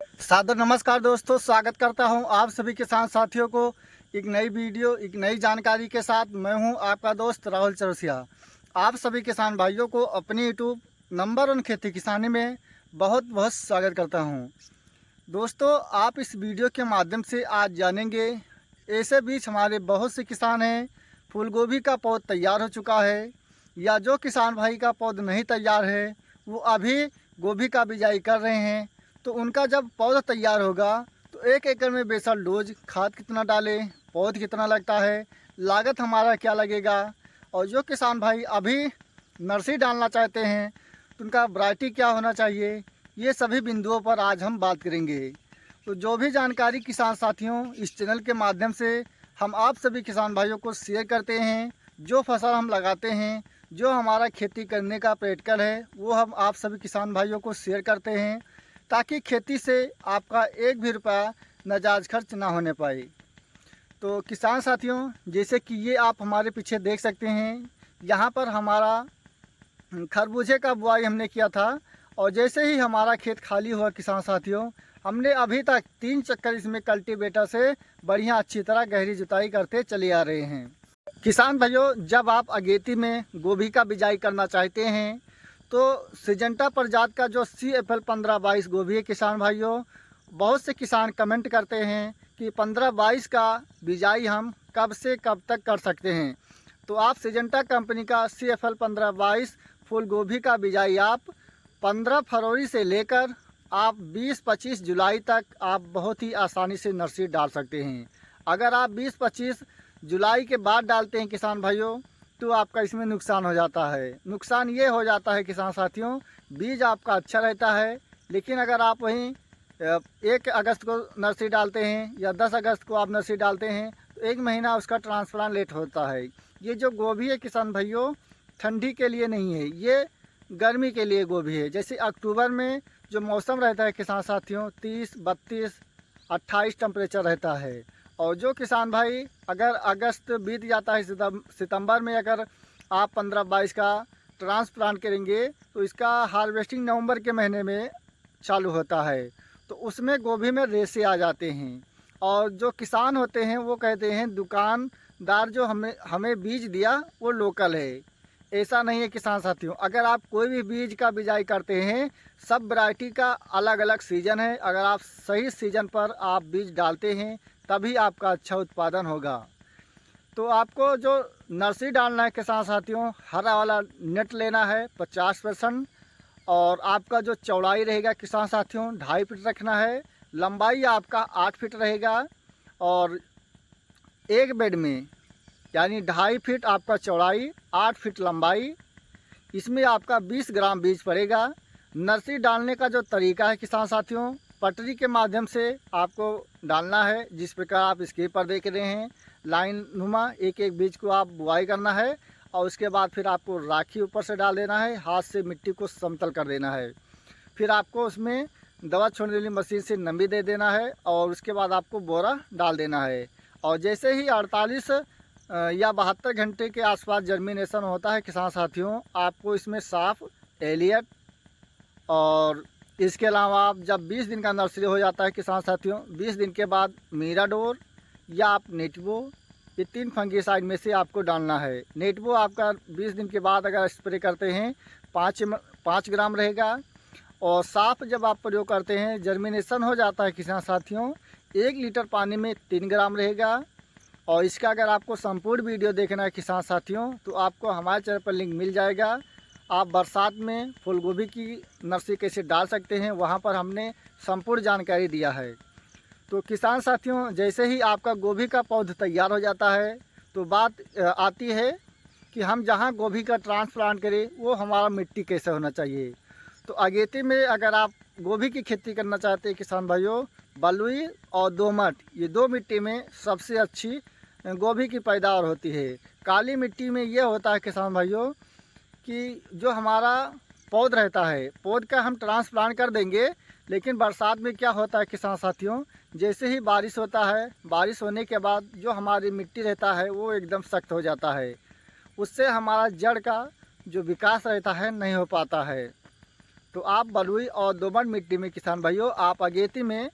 सादर नमस्कार दोस्तों, स्वागत करता हूं आप सभी किसान साथियों को एक नई वीडियो, एक नई जानकारी के साथ। मैं हूं आपका दोस्त राहुल चौरसिया। आप सभी किसान भाइयों को अपनी यूट्यूब नंबर 1 खेती किसानी में बहुत बहुत स्वागत करता हूं। दोस्तों, आप इस वीडियो के माध्यम से आज जानेंगे, ऐसे बीच हमारे बहुत से किसान हैं, फूल गोभी का पौध तैयार हो चुका है, या जो किसान भाई का पौध नहीं तैयार है वो अभी गोभी का बिजाई कर रहे हैं। तो उनका जब पौधा तैयार होगा तो 1 एकड़ में बेसल डोज खाद कितना डालें, पौध कितना लगता है, लागत हमारा क्या लगेगा, और जो किसान भाई अभी नर्सरी डालना चाहते हैं तो उनका वैरायटी क्या होना चाहिए, ये सभी बिंदुओं पर आज हम बात करेंगे। तो जो भी जानकारी किसान साथियों इस चैनल के माध्यम से हम आप सभी किसान भाइयों को शेयर करते हैं, जो फसल हम लगाते हैं, जो हमारा खेती करने का प्रैक्टिकल है, वो हम आप सभी किसान भाइयों को शेयर करते हैं, ताकि खेती से आपका एक भी रुपया नाजायज खर्च ना होने पाए। तो किसान साथियों, जैसे कि ये आप हमारे पीछे देख सकते हैं, यहाँ पर हमारा खरबूजे का बुआई हमने किया था, और जैसे ही हमारा खेत खाली हुआ किसान साथियों, हमने अभी तक 3 चक्कर इसमें कल्टीवेटर से बढ़िया अच्छी तरह गहरी जुताई करते चले आ रहे हैं। किसान भाइयों, जब आप अगेती में गोभी का बिजाई करना चाहते हैं तो सिजेंटा प्रजात का जो CFL 1522 गोभी है किसान भाइयों, बहुत से किसान कमेंट करते हैं कि 1522 का बिजाई हम कब से कब तक कर सकते हैं। तो आप सिजेंटा कंपनी का CFL 1522 फूल गोभी का बिजाई आप 15 फरवरी से लेकर आप 20-25 जुलाई तक आप बहुत ही आसानी से नर्सरी डाल सकते हैं। अगर आप 20-25 जुलाई के बाद डालते हैं किसान भाइयों, तो आपका इसमें नुकसान हो जाता है। नुकसान ये हो जाता है किसान साथियों, बीज आपका अच्छा रहता है, लेकिन अगर आप वहीं 1 अगस्त को नर्सरी डालते हैं या 10 अगस्त को आप नर्सरी डालते हैं तो 1 महीना उसका ट्रांसप्लांट लेट होता है। ये जो गोभी है किसान भाइयों, ठंडी के लिए नहीं है, ये गर्मी के लिए गोभी है। जैसे अक्टूबर में जो मौसम रहता है किसान साथियों, 30, 32, 28 टेम्परेचर रहता है। और जो किसान भाई अगर अगस्त बीत जाता है, सितंबर में अगर आप 15-22 का ट्रांसप्लांट करेंगे तो इसका हार्वेस्टिंग नवंबर के महीने में चालू होता है। तो उसमें गोभी में रेशे आ जाते हैं, और जो किसान होते हैं वो कहते हैं दुकानदार जो हमें बीज दिया वो लोकल है। ऐसा नहीं है किसान साथियों, अगर आप कोई भी बीज का बिजाई करते हैं, सब वैरायटी का अलग अलग सीज़न है। अगर आप सही सीज़न पर आप बीज डालते हैं तभी आपका अच्छा उत्पादन होगा। तो आपको जो नर्सरी डालना है किसान साथियों, हरा वाला नेट लेना है 50%, और आपका जो चौड़ाई रहेगा किसान साथियों 2.5 फीट रखना है, लंबाई आपका 8 फीट रहेगा, और एक बेड में यानी 2.5 फीट आपका चौड़ाई, 8 फीट लंबाई, इसमें आपका 20 ग्राम बीज पड़ेगा। नर्सरी डालने का जो तरीका है किसान साथियों, पटरी के माध्यम से आपको डालना है, जिस प्रकार आप स्क्रीन पर देख रहे हैं। लाइन नुमा एक एक बीज को आप बुआई करना है, और उसके बाद फिर आपको राखी ऊपर से डाल देना है, हाथ से मिट्टी को समतल कर देना है। फिर आपको उसमें दवा छोड़ने वाली मशीन से नमी दे देना है, और उसके बाद आपको बोरा डाल देना है। और जैसे ही 48 या 72 घंटे के आसपास जर्मिनेशन होता है किसान साथियों, आपको इसमें साफ एलियट, और इसके अलावा आप जब 20 दिन का नर्सरी हो जाता है किसान साथियों, 20 दिन के बाद मीराडोर या आप नेटवो, ये 3 फंगीसाइड में से आपको डालना है। नेटवो आपका 20 दिन के बाद अगर स्प्रे करते हैं 5 ग्राम रहेगा, और साफ जब आप प्रयोग करते हैं जर्मिनेशन हो जाता है किसान साथियों, 1 लीटर पानी में 3 ग्राम रहेगा। और इसका अगर आपको संपूर्ण वीडियो देखना है किसान साथियों, तो आपको हमारे चैनल पर लिंक मिल जाएगा। आप बरसात में फूल गोभी की नर्सरी कैसे डाल सकते हैं, वहाँ पर हमने संपूर्ण जानकारी दिया है। तो किसान साथियों, जैसे ही आपका गोभी का पौधा तैयार हो जाता है तो बात आती है कि हम जहाँ गोभी का ट्रांसप्लांट करें वो हमारा मिट्टी कैसे होना चाहिए। तो अगेती में अगर आप गोभी की खेती करना चाहते हैं किसान भाइयों, बलुई और दोमट, ये 2 मिट्टी में सबसे अच्छी गोभी की पैदावार होती है। काली मिट्टी में ये होता है किसान भाइयों कि जो हमारा पौध रहता है, पौध का हम ट्रांसप्लांट कर देंगे, लेकिन बरसात में क्या होता है किसान साथियों, जैसे ही बारिश होता है, बारिश होने के बाद जो हमारी मिट्टी रहता है वो एकदम सख्त हो जाता है, उससे हमारा जड़ का जो विकास रहता है नहीं हो पाता है। तो आप बलुई और दोमट मिट्टी में किसान भाइयों आप अगेती में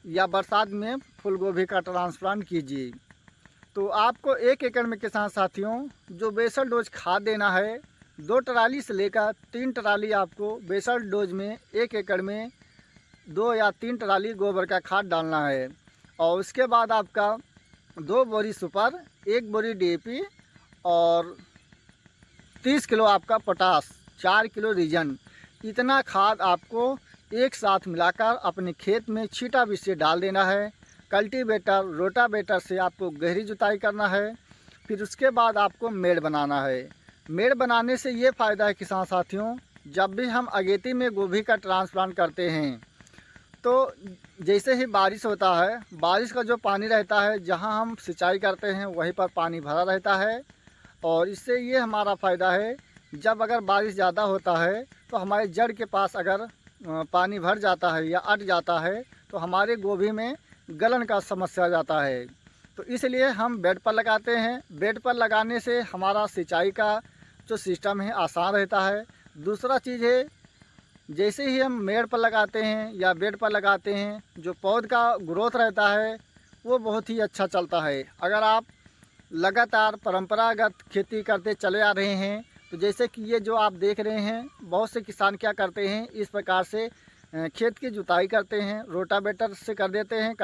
या बरसात में फूल गोभी का ट्रांसप्लांट कीजिए। तो आपको 1 एकड़ में किसान साथियों जो बेसल डोज खाद देना है, 2 ट्राली से लेकर 3 ट्राली आपको बेसल डोज में 1 एकड़ में 2 या 3 ट्राली गोबर का खाद डालना है। और उसके बाद आपका 2 बोरी सुपर, 1 बोरी DAP और 30 किलो आपका पोटास, 4 किलो रीजन, इतना खाद आपको एक साथ मिलाकर अपने खेत में छींटा बीज से डाल देना है। कल्टीवेटर, रोटावेटर से आपको गहरी जुताई करना है। फिर उसके बाद आपको मेड़ बनाना है। मेड़ बनाने से ये फ़ायदा है किसान साथियों, जब भी हम अगेती में गोभी का ट्रांसप्लांट करते हैं तो जैसे ही बारिश होता है, बारिश का जो पानी रहता है जहाँ हम सिंचाई करते हैं वहीं पर पानी भरा रहता है। और इससे ये हमारा फ़ायदा है, जब अगर बारिश ज़्यादा होता है तो हमारे जड़ के पास अगर पानी भर जाता है या अट जाता है तो हमारे गोभी में गलन का समस्या आ जाता है। तो इसलिए हम बेड पर लगाते हैं। बेड पर लगाने से हमारा सिंचाई का जो सिस्टम है आसान रहता है। दूसरा चीज़ है, जैसे ही हम मेड़ पर लगाते हैं या बेड पर लगाते हैं, जो पौध का ग्रोथ रहता है वो बहुत ही अच्छा चलता है। अगर आप लगातार परंपरागत खेती करते चले आ रहे हैं तो जैसे कि ये जो आप देख रहे हैं, बहुत से किसान क्या करते हैं, इस प्रकार से खेत की जुताई करते हैं, रोटावेटर से कर देते हैं।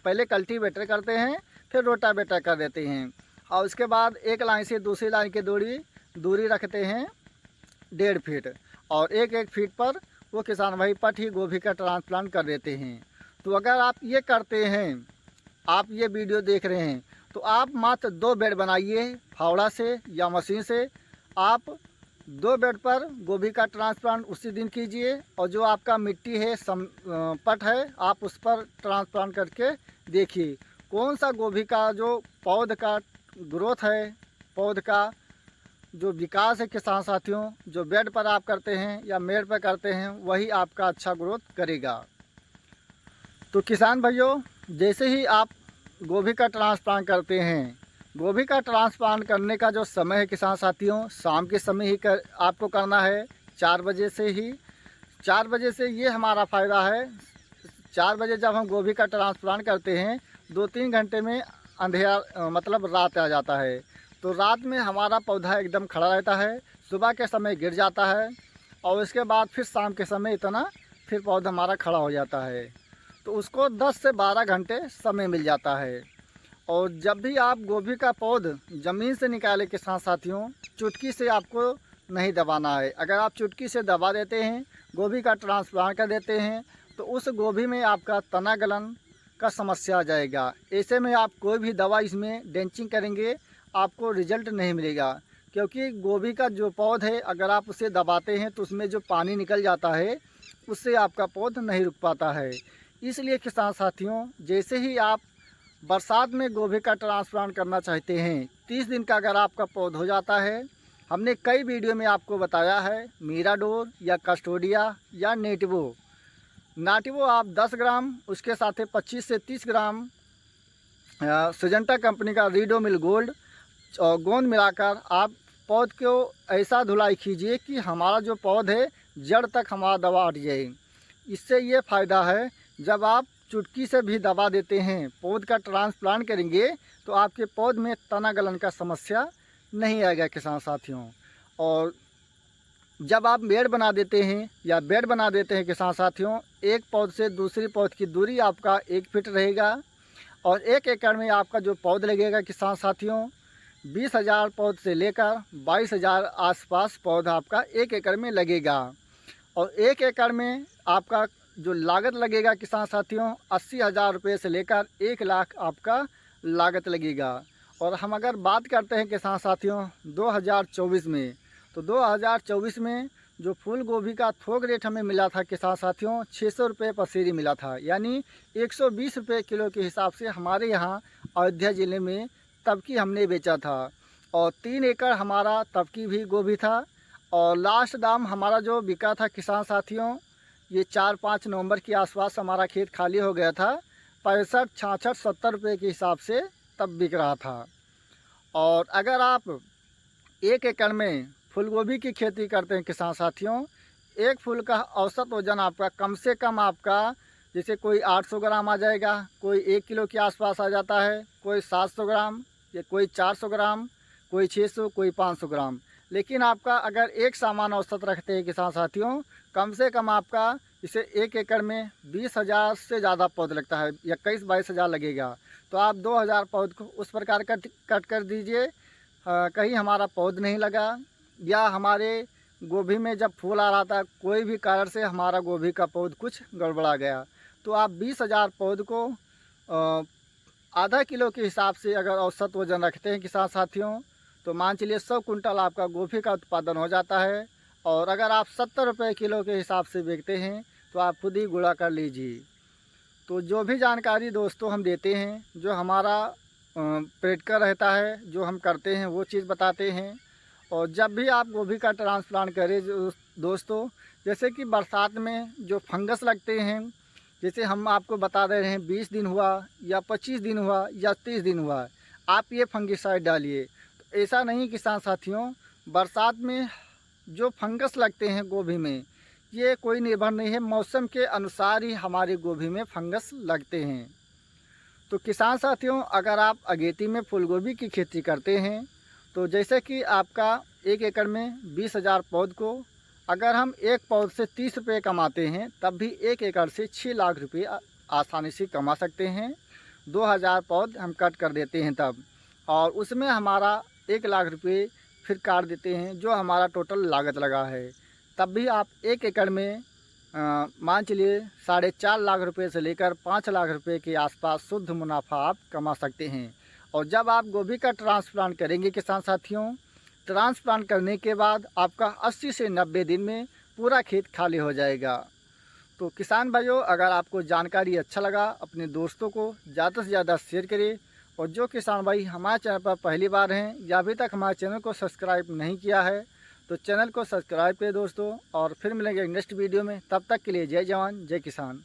पहले कल्टीवेटर करते हैं, फिर रोटावेटर कर देते हैं और उसके बाद एक लाइन से दूसरी लाइन की दूरी रखते हैं 1.5 फीट और 1-1 फीट पर वो किसान भाई पट ही गोभी का ट्रांसप्लांट कर देते हैं। तो अगर आप ये करते हैं, आप ये वीडियो देख रहे हैं, तो आप मात्र 2 बेड बनाइए फावड़ा से या मशीन से। आप 2 बेड पर गोभी का ट्रांसप्लांट उसी दिन कीजिए और जो आपका मिट्टी है पट है, आप उस पर ट्रांसप्लांट करके देखिए कौन सा गोभी का जो पौध का ग्रोथ है, पौध का जो विकास है किसान साथियों, जो बेड पर आप करते हैं या मेड़ पर करते हैं वही आपका अच्छा ग्रोथ करेगा। तो किसान भाइयों, जैसे ही आप गोभी का ट्रांसप्लांट करते हैं, गोभी का ट्रांसप्लांट करने का जो समय है किसान साथियों, शाम के समय ही आपको करना है, 4 बजे से ही। 4 बजे से ये हमारा फ़ायदा है, 4 बजे जब हम गोभी का ट्रांसप्लांट करते हैं 2-3 घंटे में अंधेरा मतलब रात आ जाता है। तो रात में हमारा पौधा एकदम खड़ा रहता है, सुबह के समय गिर जाता है और उसके बाद फिर शाम के समय फिर पौधा हमारा खड़ा हो जाता है। तो उसको 10 से 12 घंटे समय मिल जाता है। और जब भी आप गोभी का पौध ज़मीन से निकाले किसान साथियों, चुटकी से आपको नहीं दबाना है। अगर आप चुटकी से दबा देते हैं, गोभी का ट्रांसप्लांट कर देते हैं, तो उस गोभी में आपका तना गलन का समस्या आ जाएगा। ऐसे में आप कोई भी दवा इसमें ड्रेंचिंग करेंगे, आपको रिजल्ट नहीं मिलेगा। क्योंकि गोभी का जो पौध है, अगर आप उसे दबाते हैं तो उसमें जो पानी निकल जाता है, उससे आपका पौध नहीं रुक पाता है। इसलिए किसान साथियों, जैसे ही आप बरसात में गोभी का ट्रांसप्लांट करना चाहते हैं, 30 दिन का अगर आपका पौध हो जाता है, हमने कई वीडियो में आपको बताया है, मीराडोर या कस्टोडिया या नाटिवो आप 10 ग्राम, उसके साथ 25 से 30 ग्राम सिजेंटा कंपनी का रीडोमिल गोल्ड और गोंद मिलाकर आप पौध को ऐसा धुलाई कीजिए कि हमारा जो पौध है जड़ तक हमारा दवा हट जाए। इससे ये फ़ायदा है, जब आप चुटकी से भी दबा देते हैं, पौध का ट्रांसप्लांट करेंगे तो आपके पौध में तना गलन का समस्या नहीं आएगा किसान साथियों। और जब आप मेड़ बना देते हैं या बेड बना देते हैं किसान साथियों, एक पौध से दूसरी पौध की दूरी आपका 1 फीट रहेगा और 1 एकड़ में आपका जो पौध लगेगा किसान साथियों, 20,000 पौध से लेकर 22,000 आसपास पौधा आपका 1 एकड़ में लगेगा। और 1 एकड़ में आपका जो लागत लगेगा किसान साथियों, 80,000 रुपये से लेकर 1 लाख आपका लागत लगेगा। और हम अगर बात करते हैं किसान साथियों 2024 में, तो 2024 में जो फूल गोभी का थोक रेट हमें मिला था किसान साथियों, 600 रुपये पसेरी मिला था, यानी 120 रुपये किलो के हिसाब से हमारे यहाँ अयोध्या ज़िले में तबकी हमने बेचा था। और 3 एकड़ हमारा तबकी भी गोभी था और लास्ट दाम हमारा जो बिका था किसान साथियों, ये 4-5 नवंबर के आसपास हमारा खेत खाली हो गया था, 65, 66, 70 रुपये के हिसाब से तब बिक रहा था। और अगर आप 1 एकड़ में फूलगोभी की खेती करते हैं किसान साथियों, एक फूल का औसत वज़न आपका कम से कम आपका जैसे कोई 800 ग्राम आ जाएगा, कोई 1 किलो के आसपास आ जाता है, कोई 700 ग्राम या कोई 400 ग्राम, कोई 600, कोई 500 ग्राम। लेकिन आपका अगर एक सामान औसत रखते हैं किसान साथियों, कम से कम आपका इसे 1 एकड़ में 20,000 से ज़्यादा पौध लगता है, 21-22 हज़ार लगेगा। तो आप 2,000 पौध को उस प्रकार कट कर दीजिए। कहीं हमारा पौध नहीं लगा या हमारे गोभी में जब फूल आ रहा था कोई भी कारण से हमारा गोभी का पौध कुछ गड़बड़ा गया, तो आप 20,000 पौध को आधा किलो के हिसाब से अगर औसत वज़न रखते हैं किसान साथियों, तो मान चलिए 100 कुंटल आपका गोभी का उत्पादन हो जाता है। और अगर आप 70 रुपये किलो के हिसाब से बेचते हैं तो आप खुद ही गुणा कर लीजिए। तो जो भी जानकारी दोस्तों हम देते हैं, जो हमारा प्रैक्टिकल रहता है, जो हम करते हैं वो चीज़ बताते हैं। और जब भी आप गोभी का ट्रांसप्लांट करें दोस्तों, जैसे कि बरसात में जो फंगस लगते हैं, जैसे हम आपको बता दे रहे हैं 20 दिन हुआ या 25 दिन हुआ या 30 दिन हुआ, आप ये फंगिसाइड डालिए। तो ऐसा नहीं किसान साथियों, बरसात में जो फंगस लगते हैं गोभी में, ये कोई निर्भर नहीं है, मौसम के अनुसार ही हमारी गोभी में फंगस लगते हैं। तो किसान साथियों, अगर आप अगेती में फूलगोभी की खेती करते हैं, तो जैसे कि आपका 1 एकड़ में 20,000 पौध को अगर हम एक पौध से 30 रुपये कमाते हैं, तब भी 1 एकड़ से 6 लाख रुपये आसानी से कमा सकते हैं। 2,000 पौध हम कट कर देते हैं तब, और उसमें हमारा 1 लाख रुपये फिर काट देते हैं, जो हमारा टोटल लागत लगा है। तब भी आप 1 एकड़ में मान चलिए 4.5 लाख रुपये से लेकर 5 लाख रुपये के आसपास शुद्ध मुनाफा आप कमा सकते हैं। और जब आप गोभी का ट्रांसप्लांट करेंगे किसान साथियों, ट्रांसप्लांट करने के बाद आपका 80 से 90 दिन में पूरा खेत खाली हो जाएगा। तो किसान भाइयों, अगर आपको जानकारी अच्छा लगा, अपने दोस्तों को ज़्यादा से ज़्यादा शेयर करिए। और जो किसान भाई हमारे चैनल पर पहली बार हैं या अभी तक हमारे चैनल को सब्सक्राइब नहीं किया है, तो चैनल को सब्सक्राइब करें दोस्तों। और फिर मिलेंगे नेक्स्ट वीडियो में, तब तक के लिए जय जवान जय किसान।